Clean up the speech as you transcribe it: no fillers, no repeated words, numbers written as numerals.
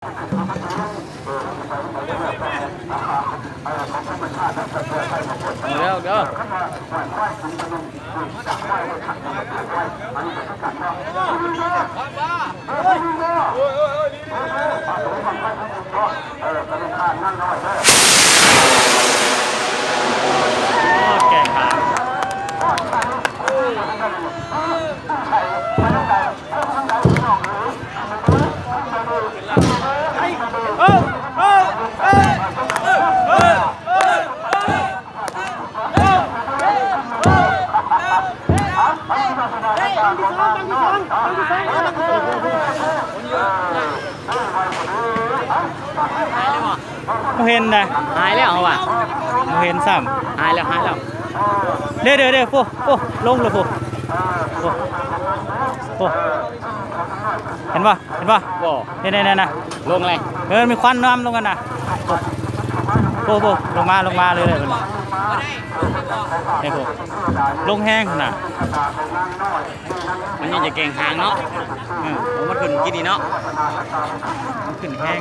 เร็วเด้อแก่ขาเห็นนะหายแล้วเหรอวะเห็นซ้ำหายแล้วเด้อโฟลงเลยโฟเห็นป่ะเนี่ยนะลงเลยมีควันน้ำลงกันนะโฟลงมาเลยเนี่ยโฟลงแห้งน่ะมันยังจะเก่งหางเนาะมันขึ้นกินดีเนาะมันขึ้นแห้ง